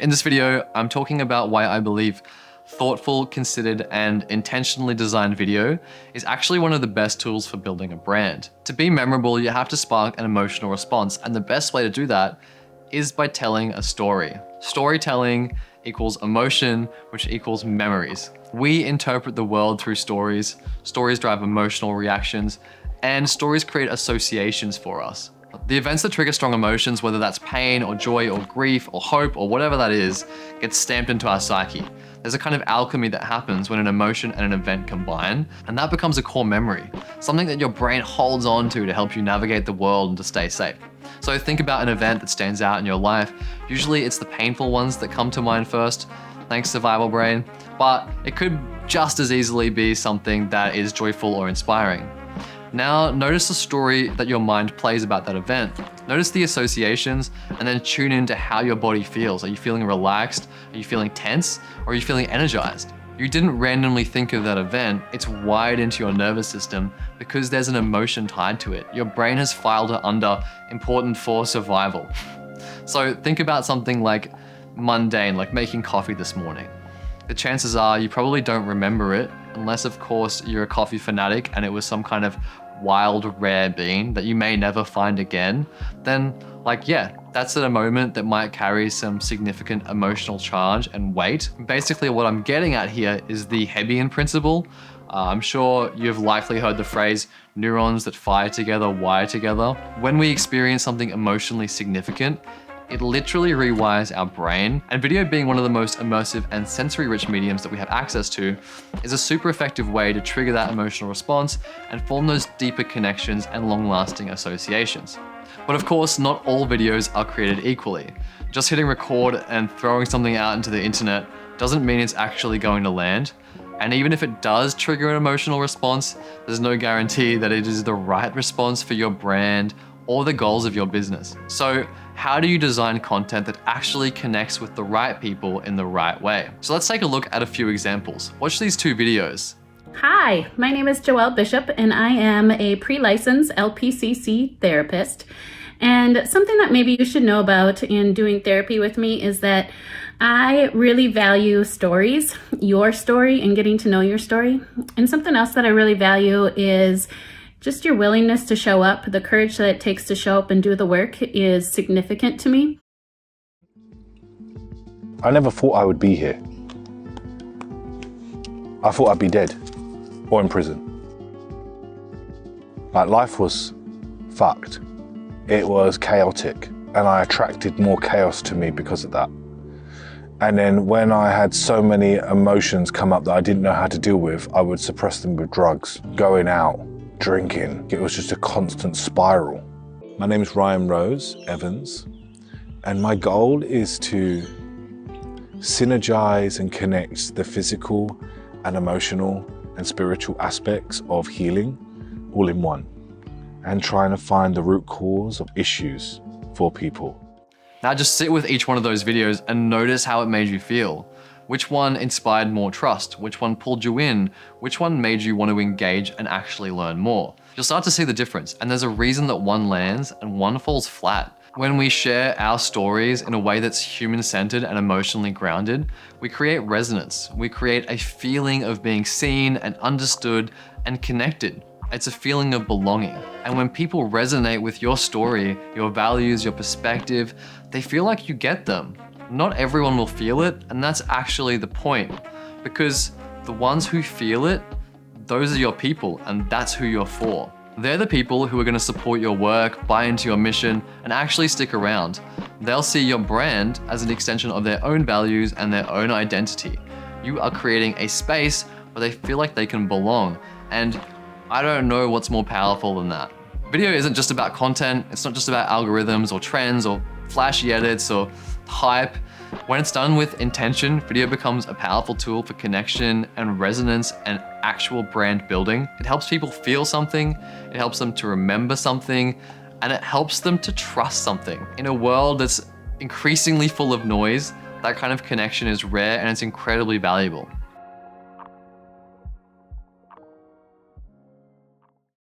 In this video, I'm talking about why I believe thoughtful, considered, and intentionally designed video is actually one of the best tools for building a brand. To be memorable, you have to spark an emotional response, and the best way to do that is by telling a story. Storytelling equals emotion, which equals memories. We interpret the world through stories. Stories drive emotional reactions, and stories create associations for us. The events that trigger strong emotions, whether that's pain or joy or grief or hope or whatever that is, gets stamped into our psyche. There's a kind of alchemy that happens when an emotion and an event combine, and that becomes a core memory, something that your brain holds on to help you navigate the world and to stay safe. So think about an event that stands out in your life. Usually it's the painful ones that come to mind first, thanks survival brain, but it could just as easily be something that is joyful or inspiring. Now, notice the story that your mind plays about that event. Notice the associations and then tune into how your body feels. Are you feeling relaxed? Are you feeling tense? Or are you feeling energized? You didn't randomly think of that event. It's wired into your nervous system because there's an emotion tied to it. Your brain has filed it under important for survival. So think about something like mundane, like making coffee this morning. The chances are you probably don't remember it, unless of course you're a coffee fanatic and it was some kind of wild rare bean that you may never find again. Then that's at a moment that might carry some significant emotional charge and weight. Basically what I'm getting at here is the Hebbian principle. I'm sure you've likely heard the phrase, neurons that fire together wire together. When we experience something emotionally significant, it literally rewires our brain, and video being one of the most immersive and sensory-rich mediums that we have access to is a super effective way to trigger that emotional response and form those deeper connections and long-lasting associations. But of course, not all videos are created equally. Just hitting record and throwing something out into the internet doesn't mean it's actually going to land. And even if it does trigger an emotional response, there's no guarantee that it is the right response for your brand or the goals of your business. So how do you design content that actually connects with the right people in the right way? So let's take a look at a few examples. Watch these two videos. Hi, my name is Joelle Bishop and I am a pre-licensed LPCC therapist. And something that maybe you should know about in doing therapy with me is that I really value stories, your story, and getting to know your story. And something else that I really value is just your willingness to show up. The courage that it takes to show up and do the work is significant to me. I never thought I would be here. I thought I'd be dead or in prison. Like, life was fucked. It was chaotic, and I attracted more chaos to me because of that. And then when I had so many emotions come up that I didn't know how to deal with, I would suppress them with drugs, going out, drinking. It was just a constant spiral. My name is Ryan Rose Evans, and my goal is to synergize and connect the physical and emotional and spiritual aspects of healing all in one, and trying to find the root cause of issues for people. Now just sit with each one of those videos and notice how it made you feel. Which one inspired more trust? Which one pulled you in? Which one made you want to engage and actually learn more? You'll start to see the difference, and there's a reason that one lands and one falls flat. When we share our stories in a way that's human-centered and emotionally grounded, we create resonance. We create a feeling of being seen and understood and connected. It's a feeling of belonging. And when people resonate with your story, your values, your perspective, they feel like you get them. Not everyone will feel it, and that's actually the point. Because the ones who feel it, those are your people, and that's who you're for. They're the people who are gonna support your work, buy into your mission, and actually stick around. They'll see your brand as an extension of their own values and their own identity. You are creating a space where they feel like they can belong, and I don't know what's more powerful than that. Video isn't just about content, it's not just about algorithms or trends or flashy edits or hype. When it's done with intention, video becomes a powerful tool for connection and resonance and actual brand building. It helps people feel something, it helps them to remember something, and it helps them to trust something. In a world that's increasingly full of noise, that kind of connection is rare and it's incredibly valuable.